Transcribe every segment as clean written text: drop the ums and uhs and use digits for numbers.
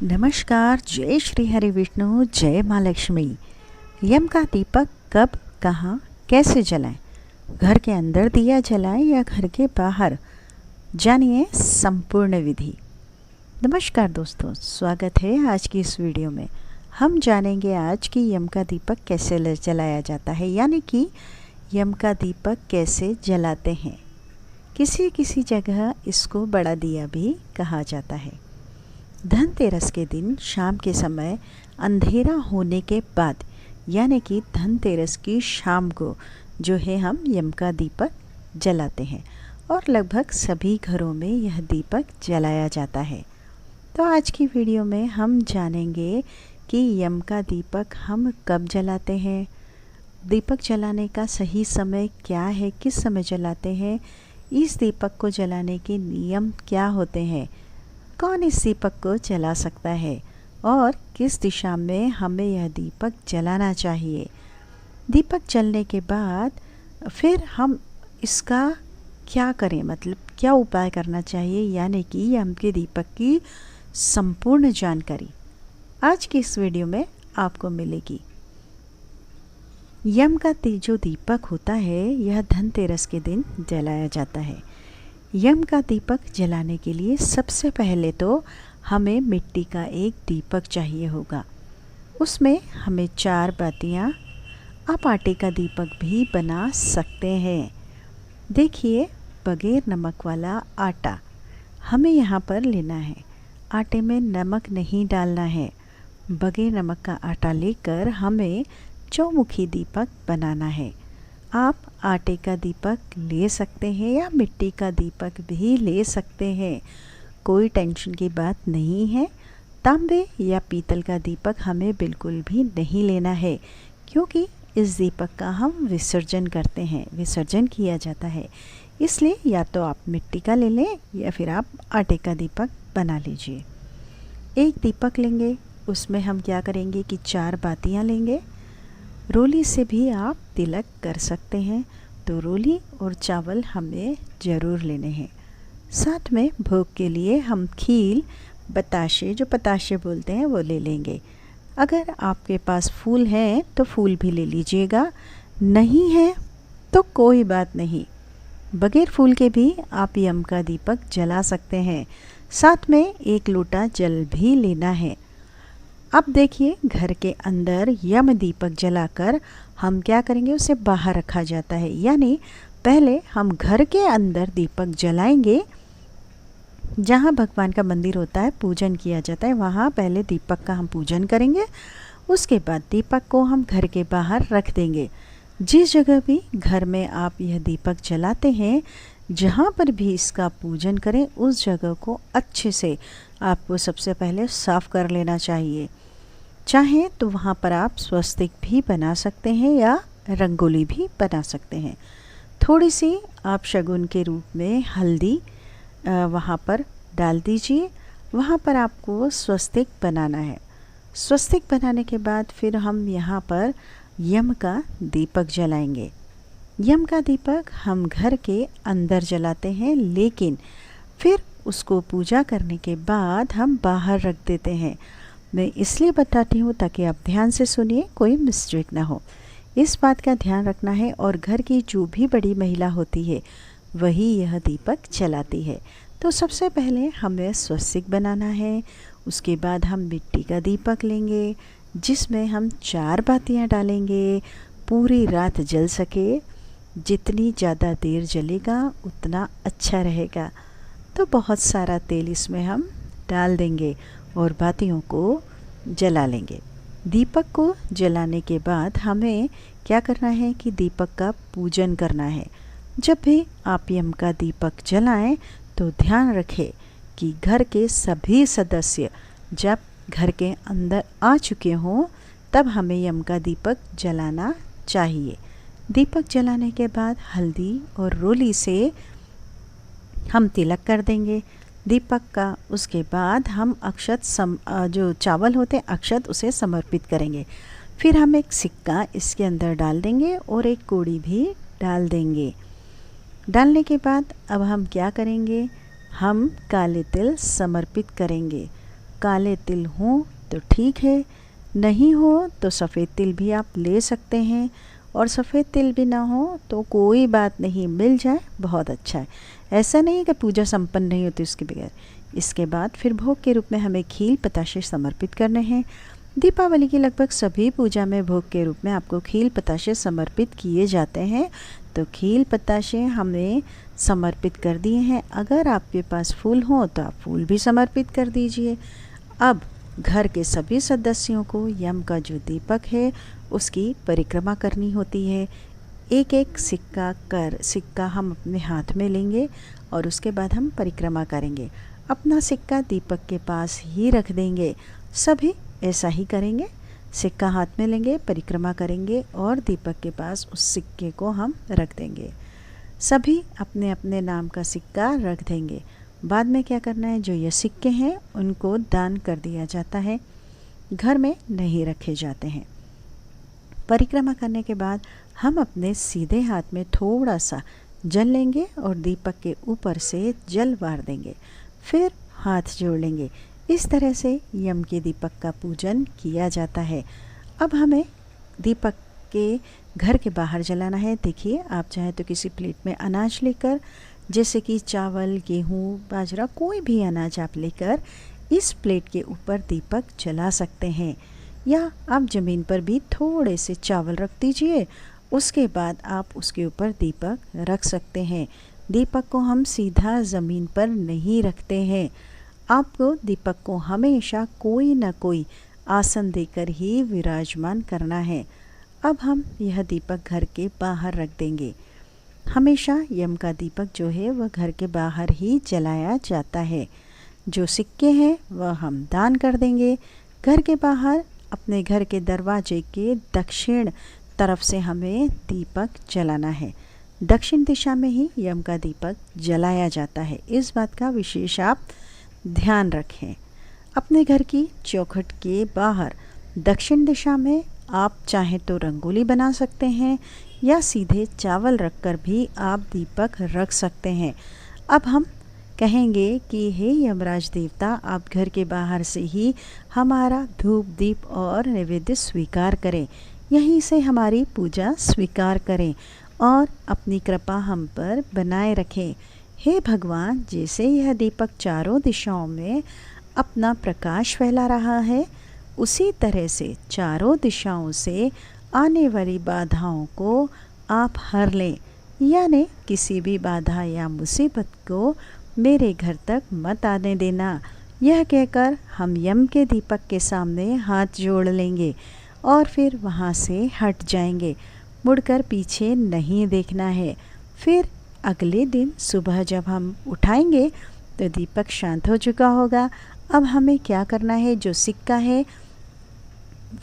नमस्कार, जय श्री हरि विष्णु, जय माँ लक्ष्मी। यम का दीपक कब, कहाँ, कैसे जलाएं? घर के अंदर दिया जलाएं या घर के बाहर? जानिए संपूर्ण विधि। नमस्कार दोस्तों, स्वागत है आज की इस वीडियो में। हम जानेंगे आज कि यम का दीपक कैसे जलाया जाता है, यानी कि यम का दीपक कैसे जलाते हैं। किसी किसी जगह इसको बड़ा दिया भी कहा जाता है। धनतेरस के दिन शाम के समय अंधेरा होने के बाद, यानी कि धनतेरस की शाम को जो है हम यम का दीपक जलाते हैं और लगभग सभी घरों में यह दीपक जलाया जाता है। तो आज की वीडियो में हम जानेंगे कि यम का दीपक हम कब जलाते हैं, दीपक जलाने का सही समय क्या है, किस समय जलाते हैं, इस दीपक को जलाने के नियम क्या होते हैं, कौन इस दीपक को जला सकता है और किस दिशा में हमें यह दीपक जलाना चाहिए। दीपक जलने के बाद फिर हम इसका क्या करें, मतलब क्या उपाय करना चाहिए, यानी कि यम के दीपक की संपूर्ण जानकारी आज की इस वीडियो में आपको मिलेगी। यम का जो दीपक होता है यह धनतेरस के दिन जलाया जाता है। यम का दीपक जलाने के लिए सबसे पहले तो हमें मिट्टी का एक दीपक चाहिए होगा। उसमें हमें 4 बातियां, आप आटे का दीपक भी बना सकते हैं। देखिए, बगैर नमक वाला आटा हमें यहाँ पर लेना है। आटे में नमक नहीं डालना है। बगैर नमक का आटा लेकर हमें चौमुखी दीपक बनाना है। आप आटे का दीपक ले सकते हैं या मिट्टी का दीपक भी ले सकते हैं, कोई टेंशन की बात नहीं है। तांबे या पीतल का दीपक हमें बिल्कुल भी नहीं लेना है, क्योंकि इस दीपक का हम विसर्जन करते हैं, विसर्जन किया जाता है। इसलिए या तो आप मिट्टी का ले लें या फिर आप आटे का दीपक बना लीजिए। एक दीपक लेंगे, उसमें हम क्या करेंगे कि 4 बातियां लेंगे। रोली से भी आप तिलक कर सकते हैं, तो रोली और चावल हमें ज़रूर लेने हैं। साथ में भोग के लिए हम खील, बताशे, जो पताशे बोलते हैं, वो ले लेंगे। अगर आपके पास फूल हैं तो फूल भी ले लीजिएगा, नहीं है तो कोई बात नहीं, बगैर फूल के भी आप यम का दीपक जला सकते हैं। साथ में 1 लोटा जल भी लेना है। अब देखिए, घर के अंदर यम दीपक जलाकर हम क्या करेंगे, उसे बाहर रखा जाता है। यानी पहले हम घर के अंदर दीपक जलाएंगे, जहाँ भगवान का मंदिर होता है, पूजन किया जाता है, वहाँ पहले दीपक का हम पूजन करेंगे। उसके बाद दीपक को हम घर के बाहर रख देंगे। जिस जगह भी घर में आप यह दीपक जलाते हैं, जहाँ पर भी इसका पूजन करें, उस जगह को अच्छे से आपको सबसे पहले साफ़ कर लेना चाहिए। चाहें तो वहाँ पर आप स्वस्तिक भी बना सकते हैं या रंगोली भी बना सकते हैं। थोड़ी सी आप शगुन के रूप में हल्दी वहाँ पर डाल दीजिए। वहाँ पर आपको स्वस्तिक बनाना है। स्वस्तिक बनाने के बाद फिर हम यहाँ पर यम का दीपक जलाएंगे। यम का दीपक हम घर के अंदर जलाते हैं, लेकिन फिर उसको पूजा करने के बाद हम बाहर रख देते हैं। मैं इसलिए बताती हूँ ताकि आप ध्यान से सुनिए, कोई मिस्टेक ना हो। इस बात का ध्यान रखना है। और घर की जो भी बड़ी महिला होती है वही यह दीपक जलाती है। तो सबसे पहले हमें स्वस्तिक बनाना है। उसके बाद हम मिट्टी का दीपक लेंगे, जिसमें हम 4 बातियाँ डालेंगे। पूरी रात जल सके, जितनी ज़्यादा देर जलेगा उतना अच्छा रहेगा। तो बहुत सारा तेल इसमें हम डाल देंगे और बातियों को जला लेंगे। दीपक को जलाने के बाद हमें क्या करना है कि दीपक का पूजन करना है। जब भी आप यम का दीपक जलाएं तो ध्यान रखें कि घर के सभी सदस्य जब घर के अंदर आ चुके हों, तब हमें यम का दीपक जलाना चाहिए। दीपक जलाने के बाद हल्दी और रोली से हम तिलक कर देंगे दीपक का। उसके बाद हम अक्षत जो चावल होते हैं अक्षत, उसे समर्पित करेंगे। फिर हम एक सिक्का इसके अंदर डाल देंगे और एक कौड़ी भी डाल देंगे। डालने के बाद अब हम क्या करेंगे, हम काले तिल समर्पित करेंगे। काले तिल हों तो ठीक है, नहीं हो तो सफ़ेद तिल भी आप ले सकते हैं, और सफ़ेद तिल भी ना हो तो कोई बात नहीं, मिल जाए बहुत अच्छा है। ऐसा नहीं कि पूजा संपन्न नहीं होती उसके बगैर। इसके बाद फिर भोग के रूप में हमें खील पताशे समर्पित करने हैं। दीपावली की लगभग सभी पूजा में भोग के रूप में आपको खील पताशे समर्पित किए जाते हैं, तो खील पताशे हमें समर्पित कर दिए हैं। अगर आपके पास फूल हो तो आप फूल भी समर्पित कर दीजिए। अब घर के सभी सदस्यों को यम का जो दीपक है उसकी परिक्रमा करनी होती है। एक एक सिक्का हम अपने हाथ में लेंगे और उसके बाद हम परिक्रमा करेंगे। अपना सिक्का दीपक के पास ही रख देंगे। सभी ऐसा ही करेंगे, सिक्का हाथ में लेंगे, परिक्रमा करेंगे और दीपक के पास उस सिक्के को हम रख देंगे। सभी अपने अपने नाम का सिक्का रख देंगे। बाद में क्या करना है, जो ये सिक्के हैं उनको दान कर दिया जाता है, घर में नहीं रखे जाते हैं। परिक्रमा करने के बाद हम अपने सीधे हाथ में थोड़ा सा जल लेंगे और दीपक के ऊपर से जल वार देंगे, फिर हाथ जोड़ लेंगे। इस तरह से यम के दीपक का पूजन किया जाता है। अब हमें दीपक के घर के बाहर जलाना है। देखिए, आप चाहे तो किसी प्लेट में अनाज लेकर, जैसे कि चावल, गेहूँ, बाजरा, कोई भी अनाज आप लेकर इस प्लेट के ऊपर दीपक जला सकते हैं, या आप ज़मीन पर भी थोड़े से चावल रख दीजिए। उसके बाद आप उसके ऊपर दीपक रख सकते हैं। दीपक को हम सीधा ज़मीन पर नहीं रखते हैं। आपको दीपक को हमेशा कोई ना कोई आसन देकर ही विराजमान करना है। अब हम यह दीपक घर के बाहर रख देंगे। हमेशा यम का दीपक जो है वह घर के बाहर ही जलाया जाता है। जो सिक्के हैं वह हम दान कर देंगे। घर के बाहर अपने घर के दरवाजे के दक्षिण तरफ से हमें दीपक जलाना है। दक्षिण दिशा में ही यम का दीपक जलाया जाता है। इस बात का विशेष आप ध्यान रखें। अपने घर की चौखट के बाहर दक्षिण दिशा में आप चाहें तो रंगोली बना सकते हैं, या सीधे चावल रखकर भी आप दीपक रख सकते हैं। अब हम कहेंगे कि हे यमराज देवता, आप घर के बाहर से ही हमारा धूप, दीप और नैवेद्य स्वीकार करें। यहीं से हमारी पूजा स्वीकार करें और अपनी कृपा हम पर बनाए रखें। हे भगवान, जैसे यह दीपक चारों दिशाओं में अपना प्रकाश फैला रहा है, उसी तरह से चारों दिशाओं से आने वाली बाधाओं को आप हर लें, यानी किसी भी बाधा या मुसीबत को मेरे घर तक मत आने देना। यह कहकर हम यम के दीपक के सामने हाथ जोड़ लेंगे और फिर वहाँ से हट जाएंगे। मुड़कर पीछे नहीं देखना है। फिर अगले दिन सुबह जब हम उठाएंगे तो दीपक शांत हो चुका होगा। अब हमें क्या करना है, जो सिक्का है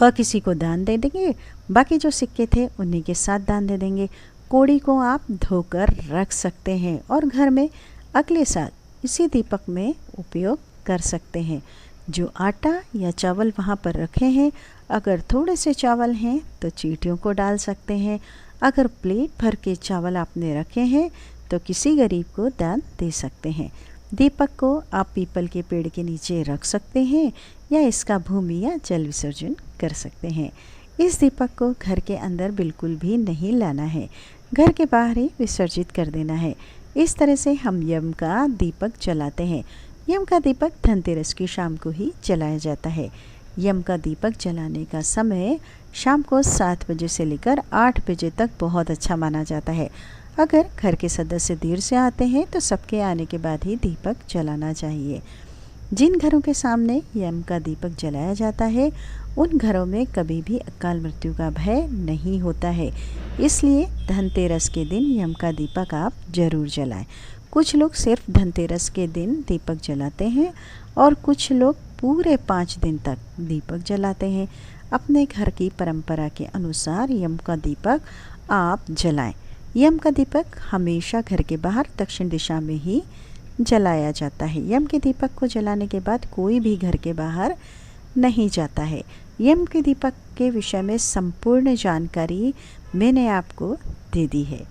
वह किसी को दान दे देंगे, बाकी जो सिक्के थे उन्हीं के साथ दान दे देंगे। कोड़ी को आप धोकर रख सकते हैं और घर में अगले साल इसी दीपक में उपयोग कर सकते हैं। जो आटा या चावल वहाँ पर रखे हैं, अगर थोड़े से चावल हैं तो चींटियों को डाल सकते हैं। अगर प्लेट भर के चावल आपने रखे हैं तो किसी गरीब को दान दे सकते हैं। दीपक को आप पीपल के पेड़ के नीचे रख सकते हैं या इसका भूमि या जल विसर्जन कर सकते हैं। इस दीपक को घर के अंदर बिल्कुल भी नहीं लाना है, घर के बाहर ही विसर्जित कर देना है। इस तरह से हम यम का दीपक जलाते हैं। यम का दीपक धनतेरस की शाम को ही जलाया जाता है। यम का दीपक जलाने का समय शाम को 7 बजे से लेकर 8 बजे तक बहुत अच्छा माना जाता है। अगर घर के सदस्य देर से आते हैं तो सबके आने के बाद ही दीपक जलाना चाहिए। जिन घरों के सामने यम का दीपक जलाया जाता है उन घरों में कभी भी अकाल मृत्यु का भय नहीं होता है। इसलिए धनतेरस के दिन यम का दीपक आप जरूर जलाएं। कुछ लोग सिर्फ धनतेरस के दिन दीपक जलाते हैं और कुछ लोग पूरे 5 दिन तक दीपक जलाते हैं। अपने घर की परंपरा के अनुसार यम का दीपक आप जलाएं। यम का दीपक हमेशा घर के बाहर दक्षिण दिशा में ही जलाया जाता है। यम के दीपक को जलाने के बाद कोई भी घर के बाहर नहीं जाता है। यम के दीपक के विषय में संपूर्ण जानकारी मैंने आपको दे दी है।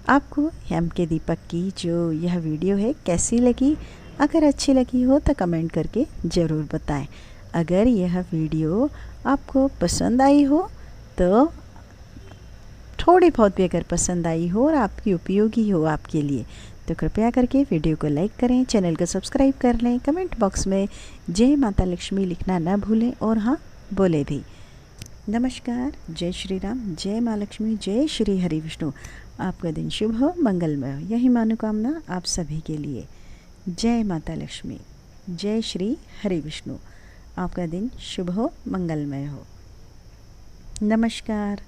आपको यम के दीपक की जो यह वीडियो है कैसी लगी, अगर अच्छी लगी हो तो कमेंट करके ज़रूर बताएं। अगर यह वीडियो आपको पसंद आई हो तो थोड़ी बहुत भी अगर पसंद आई हो और आपकी उपयोगी हो आपके लिए तो कृपया करके वीडियो को लाइक करें, चैनल को सब्सक्राइब कर लें, कमेंट बॉक्स में जय माता लक्ष्मी लिखना ना भूलें और हाँ बोले भी। नमस्कार, जय श्री राम, जय माँ लक्ष्मी, जय श्री हरि विष्णु। आपका दिन शुभ हो, मंगलमय हो, यही मनोकामना आप सभी के लिए। जय माता लक्ष्मी, जय श्री हरि विष्णु। आपका दिन शुभ हो, मंगलमय हो। नमस्कार।